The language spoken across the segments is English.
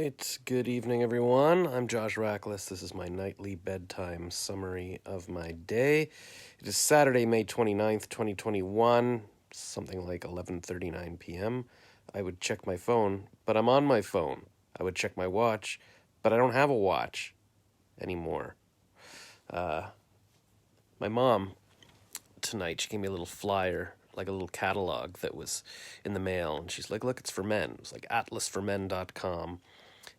right, good evening, everyone. I'm Josh Rackless. This is my nightly bedtime summary of my day. It is Saturday, May 29th, 2021, something like 11:39 p.m. I would check my phone, but I'm on my phone. I would check my watch, but I don't have a watch anymore. My mom tonight, she gave me a little flyer, like a little catalog that was in the mail, and she's like, "Look, it's for men." It was like atlasformen.com,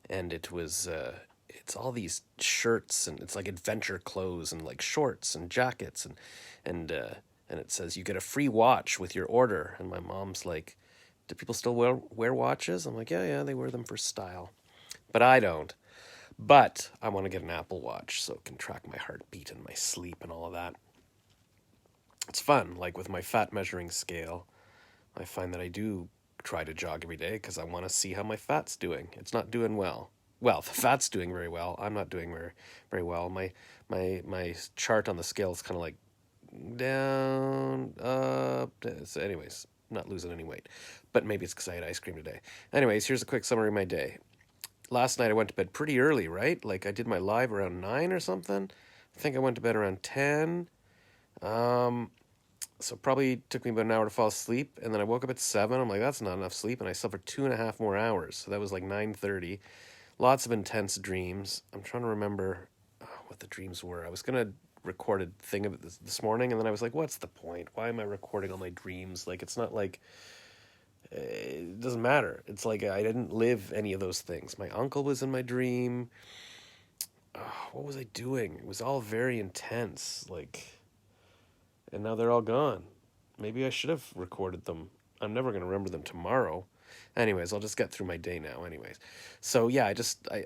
and it's all these shirts, and it's like adventure clothes and like shorts and jackets, and it says you get a free watch with your order. And my mom's like, "Do people still wear watches?" I'm like, "Yeah, they wear them for style, but I don't." But I want to get an Apple Watch so it can track my heartbeat and my sleep and all of that. It's fun. Like with my fat measuring scale, I find that I do try to jog every day because I want to see how my fat's doing. It's not doing well. Well, the fat's doing very well. I'm not doing very well. My chart on the scale is kind of like down, up. So anyways, not losing any weight. But maybe it's because I had ice cream today. Anyways, here's a quick summary of my day. Last night I went to bed pretty early, right? Like I did my live around 9 or something. I think I went to bed around 10. So probably took me about an hour to fall asleep, and then I woke up at 7. I'm like, that's not enough sleep, and I slept for 2.5 more hours. So that was like 9:30. Lots of intense dreams. I'm trying to remember what the dreams were. I was gonna record a thing of it this morning, and then I was like, what's the point? Why am I recording all my dreams? Like, it's not like it doesn't matter. It's like I didn't live any of those things. My uncle was in my dream. What was I doing? It was all very intense. Like, and now they're all gone. Maybe I should have recorded them. I'm never going to remember them tomorrow. Anyways, I'll just get through my day now anyways. So yeah,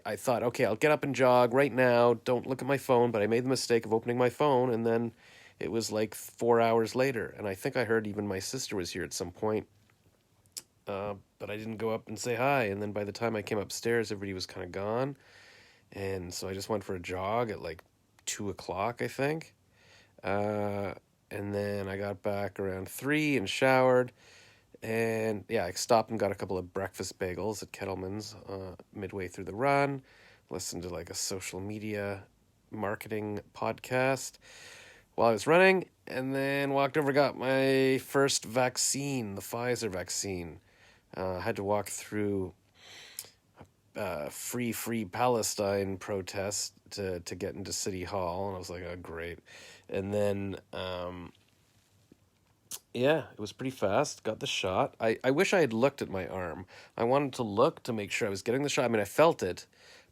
I thought, okay, I'll get up and jog right now. Don't look at my phone, but I made the mistake of opening my phone, and then it was like 4 hours later, and I think I heard even my sister was here at some point. But I didn't go up and say hi, and then by the time I came upstairs, everybody was kind of gone, and so I just went for a jog at like 2 o'clock, I think. Uh, and then I got back around 3 and showered. And yeah, I stopped and got a couple of breakfast bagels at Kettleman's midway through the run. Listened to like a social media marketing podcast while I was running. And then walked over, got my first vaccine, the Pfizer vaccine. I had to walk through free Palestine protest to get into City Hall, and I was like, oh great. And then yeah, it was pretty fast. Got the shot. I wish I had looked at my arm. I wanted to look to make sure I was getting the shot. I mean, I felt it,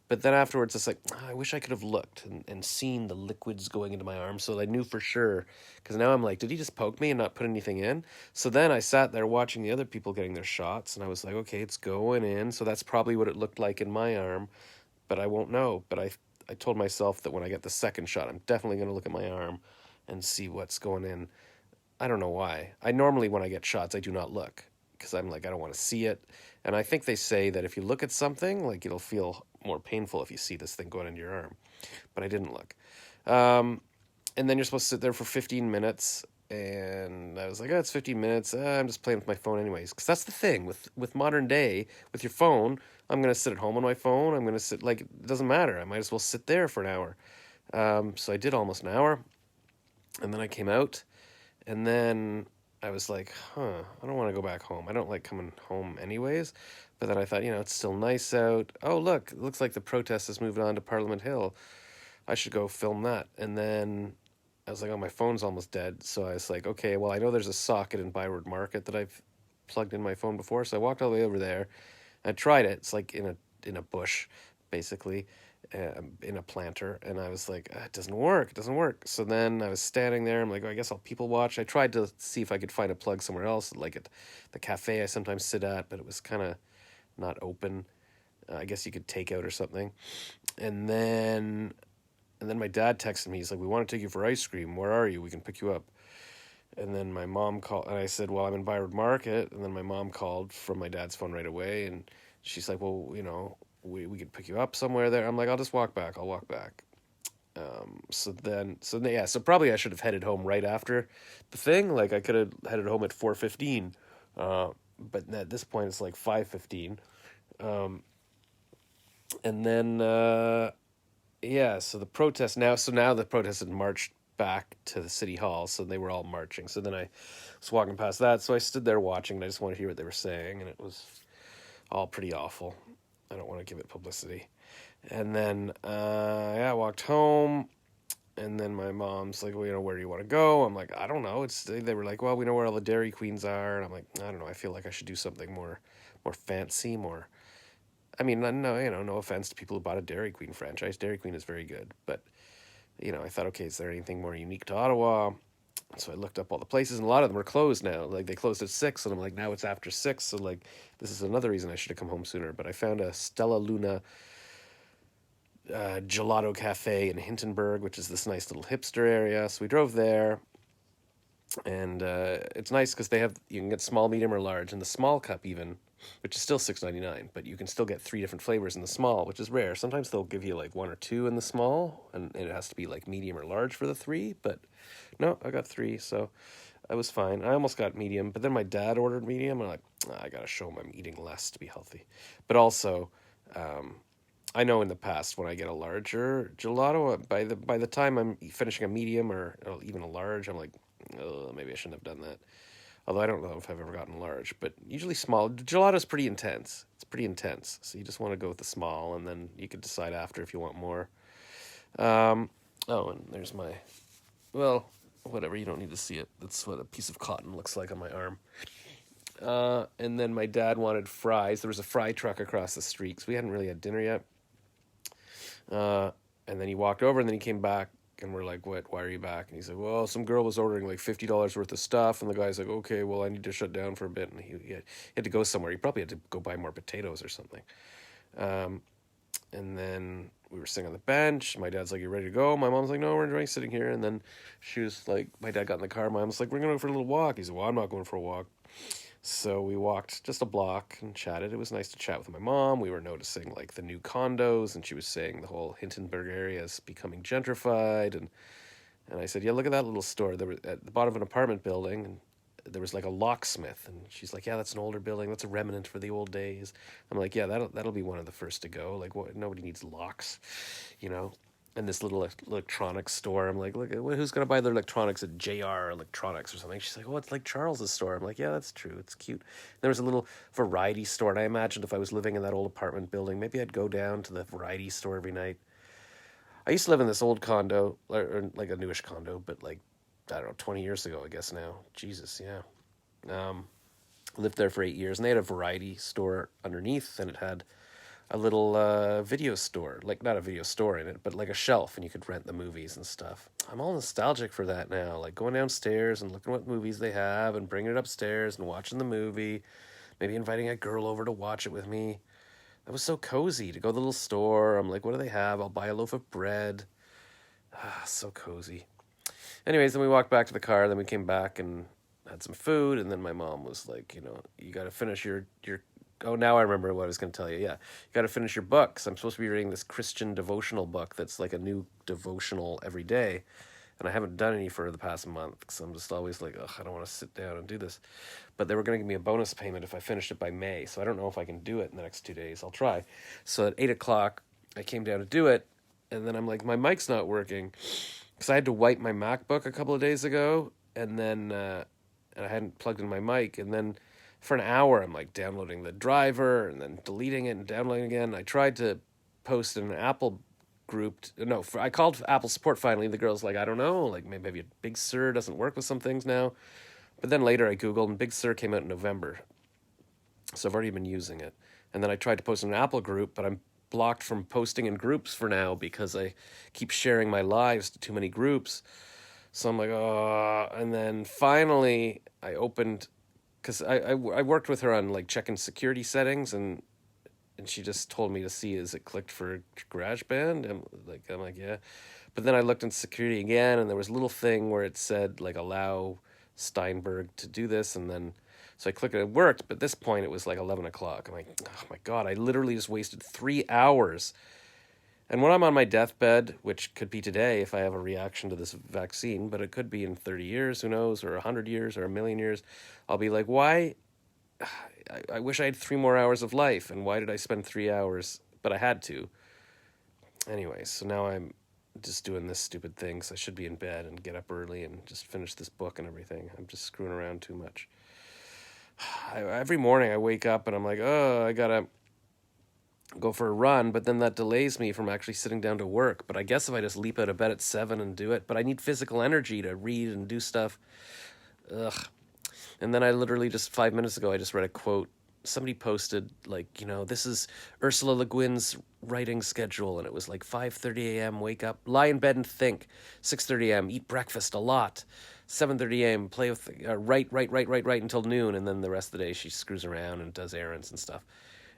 but then afterwards, it's like, I wish I could have looked and seen the liquids going into my arm so I knew for sure. Because now I'm like, did he just poke me and not put anything in? So then I sat there watching the other people getting their shots, and I was like, okay, it's going in. So that's probably what it looked like in my arm, but I won't know. But I told myself that when I get the second shot, I'm definitely going to look at my arm and see what's going in. I don't know why. I normally, when I get shots, I do not look because I'm like, I don't want to see it. And I think they say that if you look at something, like it'll feel more painful if you see this thing going into your arm. But I didn't look. And then you're supposed to sit there for 15 minutes. And I was like, oh, it's 15 minutes. I'm just playing with my phone anyways. Because that's the thing with modern day, with your phone, I'm going to sit at home on my phone. I'm going to sit, like, it doesn't matter. I might as well sit there for an hour. So I did almost an hour. And then I came out. And then I was like, I don't want to go back home. I don't like coming home anyways. But then I thought, it's still nice out. Oh, look, it looks like the protest has moved on to Parliament Hill. I should go film that. And then I was like, oh, my phone's almost dead. So I was like, okay, well, I know there's a socket in Byward Market that I've plugged in my phone before. So I walked all the way over there. I tried it. It's like in a bush, basically, in a planter, and I was like, it doesn't work. So then I was standing there. I'm like, I guess I'll people watch. I tried to see if I could find a plug somewhere else, like at the cafe I sometimes sit at, but it was kind of not open. I guess you could take out or something. And then my dad texted me. He's like, we want to take you for ice cream. Where are you? We can pick you up. And then my mom called, and I said, well, I'm in Byward Market. And then my mom called from my dad's phone right away, and she's like, well, we could pick you up somewhere there. I'm like, I'll just walk back. I'll walk back. So probably I should have headed home right after the thing. Like I could have headed home at 4:15, but at this point it's like 5:15. And then yeah, so the protest now. So now the protest had marched back to the city hall, so they were all marching. So then I was walking past that, so I stood there watching, and I just wanted to hear what they were saying, and it was all pretty awful. I don't want to give it publicity. And then yeah, I walked home, and then my mom's like, well, where do you want to go? I'm like, I don't know. They were like, well, we know where all the Dairy Queens are, and I'm like, I don't know. I feel like I should do something more fancy, more. I mean, no, no offense to people who bought a Dairy Queen franchise. Dairy Queen is very good, but I thought, okay, is there anything more unique to Ottawa? So I looked up all the places, and a lot of them are closed now. Like they closed at 6, and I'm like, now it's after 6, so like this is another reason I should have come home sooner. But I found a Stella Luna gelato cafe in Hintonburg, which is this nice little hipster area. So we drove there, and it's nice because you can get small, medium, or large, and the small cup even, which is still $6.99, but you can still get 3 different flavors in the small, which is rare. Sometimes they'll give you like 1 or 2 in the small, and it has to be like medium or large for the 3. But no, I got 3, so I was fine. I almost got medium, but then my dad ordered medium. I'm like, I gotta show him I'm eating less to be healthy, but also. I know in the past when I get a larger gelato, by the time I'm finishing a medium or even a large, I'm like, oh, maybe I shouldn't have done that. Although I don't know if I've ever gotten large, but usually small. Gelato is pretty intense. It's pretty intense, so you just want to go with the small, and then you can decide after if you want more. Oh, and there's my, well, whatever. You don't need to see it. That's what a piece of cotton looks like on my arm. And then my dad wanted fries. There was a fry truck across the street because we hadn't really had dinner yet. And then he walked over, and then he came back, and we're like, what, why are you back? And he's like, well, some girl was ordering like $50 worth of stuff, and the guy's like, okay, well, I need to shut down for a bit, and he had to go somewhere. He probably had to go buy more potatoes or something. And then we were sitting on the bench. My dad's like, you ready to go? My mom's like, no, we're enjoying sitting here. And then she was like, my dad got in the car. My mom's like, we're going to go for a little walk. He said, well, I'm not going for a walk. So we walked just a block and chatted. It was nice to chat with my mom. We were noticing like the new condos, and she was saying the whole Hintonburg area is becoming gentrified. And I said, yeah, look at that little store. There was at the bottom of an apartment building, and there was like a locksmith. And she's like, yeah, that's an older building. That's a remnant for the old days. I'm like, yeah, that'll be one of the first to go. Like, what? Nobody needs locks, you know. And this little electronics store. I'm like, look, who's gonna buy their electronics at JR Electronics or something? She's like, oh, it's like Charles's store. I'm like, yeah, that's true. It's cute. There was a little variety store, and I imagined if I was living in that old apartment building, maybe I'd go down to the variety store every night. I used to live in this old condo, or like a newish condo, but like I don't know, 20 years ago, I guess now. Jesus, yeah. Lived there for 8 years, and they had a variety store underneath, and it had a little video store, like not a video store in it, but like a shelf, and you could rent the movies and stuff. I'm all nostalgic for that now, like going downstairs and looking what movies they have and bringing it upstairs and watching the movie, maybe inviting a girl over to watch it with me. That was so cozy to go to the little store. I'm like, what do they have? I'll buy a loaf of bread. Ah, so cozy. Anyways, then we walked back to the car, then we came back and had some food, and then my mom was like, you got to finish your oh, now I remember what I was going to tell you. Yeah, you got to finish your books. I'm supposed to be reading this Christian devotional book that's like a new devotional every day, and I haven't done any for the past month because I'm just always like, ugh, I don't want to sit down and do this. But they were going to give me a bonus payment if I finished it by May, so I don't know if I can do it in the next 2 days. I'll try. So at 8 o'clock, I came down to do it, and then I'm like, my mic's not working because I had to wipe my MacBook a couple of days ago, and then and I hadn't plugged in my mic, and then for an hour, I'm like downloading the driver and then deleting it and downloading again. I tried to post in an Apple group. I called Apple support finally. The girl's like, I don't know, like maybe Big Sur doesn't work with some things now. But then later I Googled, and Big Sur came out in November. So I've already been using it. And then I tried to post in an Apple group, but I'm blocked from posting in groups for now because I keep sharing my lives to too many groups. So I'm like, oh. And then finally I opened, because I worked with her on like checking security settings, and she just told me to see is it clicked for GarageBand. I'm like, yeah. But then I looked in security again, and there was a little thing where it said like allow Steinberg to do this, and then so I clicked it. It worked, but at this point it was like 11 o'clock. I'm like, oh my God, I literally just wasted 3 hours. And when I'm on my deathbed, which could be today if I have a reaction to this vaccine, but it could be in 30 years, who knows, or 100 years, or a million years, I'll be like, why? I wish I had 3 more hours of life, and why did I spend 3 hours? but I had to. Anyways, so now I'm just doing this stupid thing, because I should be in bed and get up early and just finish this book and everything. I'm just screwing around too much. Every morning I wake up and I'm like, oh, I gotta go for a run, but then that delays me from actually sitting down to work. But I guess if I just leap out of bed at 7 and do it, but I need physical energy to read and do stuff. Ugh. And then I literally just 5 minutes ago, I just read a quote. Somebody posted, like, this is Ursula Le Guin's writing schedule, and it was like 5:30 a.m., wake up, lie in bed and think. 6:30 a.m., eat breakfast a lot. 7:30 a.m., play with, write until noon, and then the rest of the day she screws around and does errands and stuff.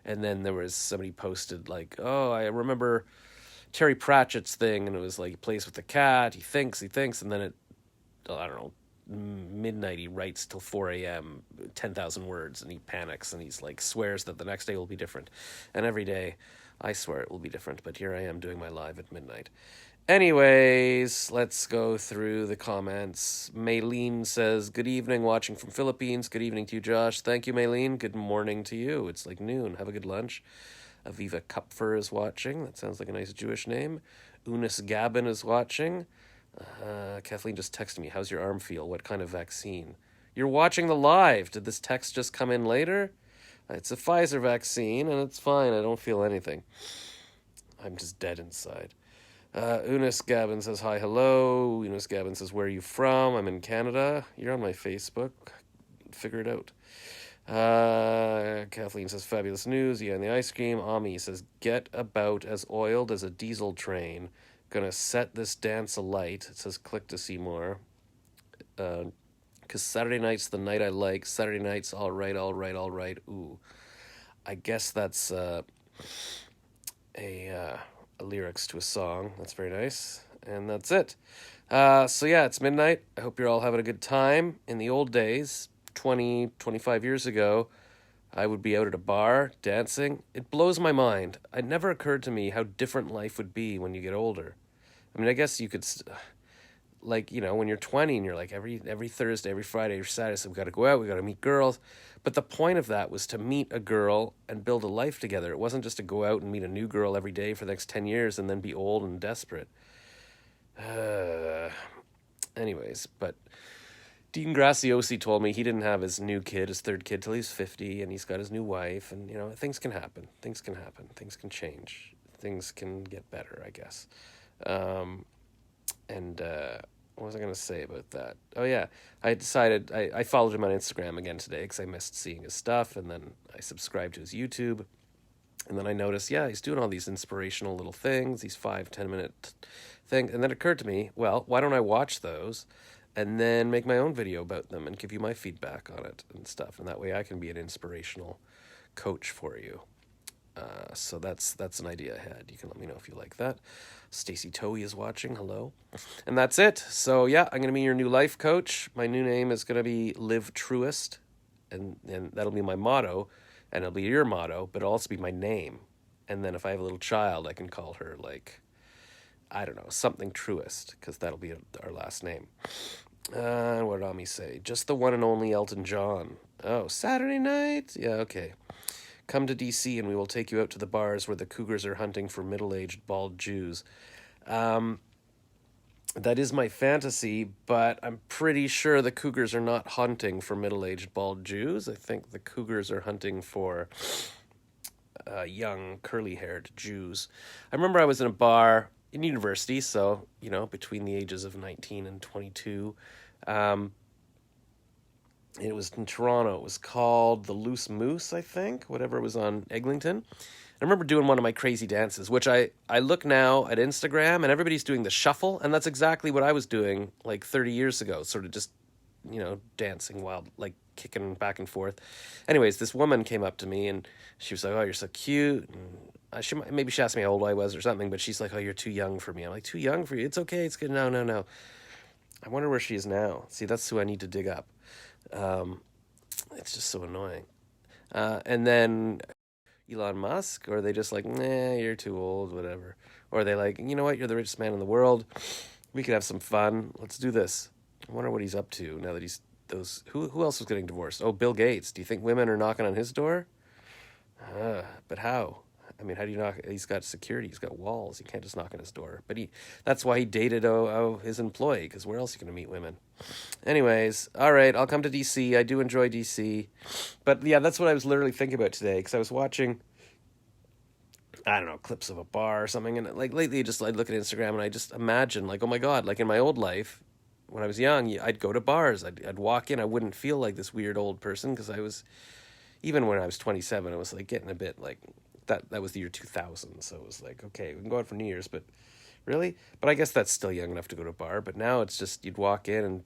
And then there was somebody posted, like, oh, I remember Terry Pratchett's thing, and it was like he plays with the cat, he thinks, and then I don't know, midnight he writes till 4 a.m. 10,000 words, and he panics, and he's like swears that the next day will be different. And every day I swear it will be different, but here I am doing my live at midnight. Anyways, let's go through the comments. Maylene says, good evening, watching from Philippines. Good evening to you, Josh. Thank you, Maylene. Good morning to you. It's like noon. Have a good lunch. Aviva Kupfer is watching. That sounds like a nice Jewish name. Unis Gabin is watching. Kathleen just texted me, how's your arm feel? What kind of vaccine? You're watching the live. Did this text just come in later? It's a Pfizer vaccine, and it's fine. I don't feel anything. I'm just dead inside. Eunice Gavin says, hi, hello. Eunice Gavin says, where are you from? I'm in Canada. You're on my Facebook. Figure it out. Kathleen says, fabulous news. Yeah, and the ice cream. Ami says, get about as oiled as a diesel train. Gonna set this dance alight. It says, click to see more. Because Saturday night's the night I like. Saturday night's all right. Ooh. I guess that's a lyrics to a song. That's very nice. And that's it. So yeah, it's midnight. I hope you're all having a good time. In the old days, 25 years ago, I would be out at a bar dancing. It blows my mind. It never occurred to me how different life would be when you get older. I mean, I guess you could, like, when you're 20 and you're like, every Thursday, every Friday, every Saturday, so we got to go out, we got to meet girls. But the point of that was to meet a girl and build a life together. It wasn't just to go out and meet a new girl every day for the next 10 years and then be old and desperate. Anyways, but Dean Graciosi told me he didn't have his new kid, his third kid, till he's 50, and he's got his new wife, and, things can happen. Things can change. Things can get better, I guess. What was I going to say about that? Oh, yeah. I decided, I followed him on Instagram again today because I missed seeing his stuff, and then I subscribed to his YouTube, and then I noticed, yeah, he's doing all these inspirational little things, these 5-10 minute things, and then it occurred to me, well, why don't I watch those and then make my own video about them and give you my feedback on it and stuff, and that way I can be an inspirational coach for you. So that's an idea I had. You can let me know if you like that. Stacy Toey is watching. Hello. And that's it. So yeah, I'm going to be your new life coach. My new name is going to be Live Truest, and that'll be my motto, and it'll be your motto, but it'll also be my name. And then if I have a little child, I can call her, like, I don't know, something Truest, because that'll be our last name. What did Ami say? Just the one and only Elton John. Oh, Saturday night? Yeah, okay. Come to D.C. and we will take you out to the bars where the cougars are hunting for middle-aged bald Jews. That is my fantasy, but I'm pretty sure the cougars are not hunting for middle-aged bald Jews. I think the cougars are hunting for young, curly-haired Jews. I remember I was in a bar in university, so, between the ages of 19 and 22. It was in Toronto. It was called the Loose Moose, I think, whatever it was on Eglinton. I remember doing one of my crazy dances, which I look now at Instagram, and everybody's doing the shuffle, and that's exactly what I was doing like 30 years ago, sort of just, dancing while, like, kicking back and forth. Anyways, this woman came up to me, and she was like, oh, you're so cute. And maybe she asked me how old I was or something, but she's like, oh, you're too young for me. I'm like, too young for you? It's okay. It's good. No. I wonder where she is now. See, that's who I need to dig up. It's just so annoying. And then Elon Musk, or are they just like, nah, you're too old, whatever. Or are they like, you know what, you're the richest man in the world. We could have some fun. Let's do this. I wonder what he's up to now that he's who else was getting divorced? Oh, Bill Gates. Do you think women are knocking on his door? But how? I mean, how do you knock? He's got security. He's got walls. You can't just knock on his door. But that's why he dated his employee, because where else are you going to meet women? Anyways, all right, I'll come to DC. I do enjoy DC. But yeah, that's what I was literally thinking about today, because I was watching, I don't know, clips of a bar or something. And like lately, just I look at Instagram and I just imagine, like, oh my God, like in my old life, when I was young, I'd go to bars. I'd walk in. I wouldn't feel like this weird old person, because I was, even when I was 27, it was like getting a bit like, that was the year 2000. So it was like, okay, we can go out for New Year's, but really? But I guess that's still young enough to go to a bar. But now it's just, you'd walk in and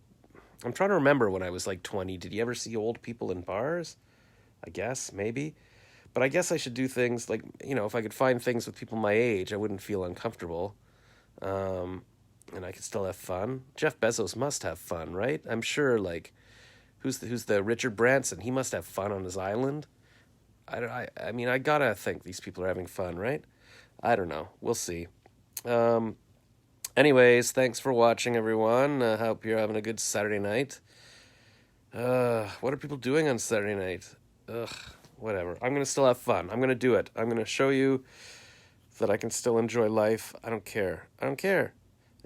I'm trying to remember when I was like 20. Did you ever see old people in bars? I guess, maybe. But I guess I should do things like, if I could find things with people my age, I wouldn't feel uncomfortable. And I could still have fun. Jeff Bezos must have fun, right? I'm sure, like, who's the Richard Branson? He must have fun on his island. I mean, I gotta think these people are having fun, right? I don't know. We'll see. Anyways, thanks for watching, everyone. I hope you're having a good Saturday night. What are people doing on Saturday night? Whatever. I'm gonna still have fun. I'm gonna do it. I'm gonna show you that I can still enjoy life. I don't care.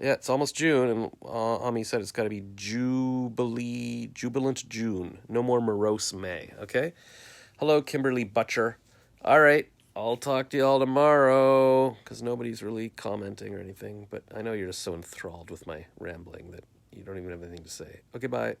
Yeah, it's almost June, and Ami said it's got to be jubilant June. No more morose May, okay? Hello, Kimberly Butcher. All right, I'll talk to y'all tomorrow, because nobody's really commenting or anything, but I know you're just so enthralled with my rambling that you don't even have anything to say. Okay, bye.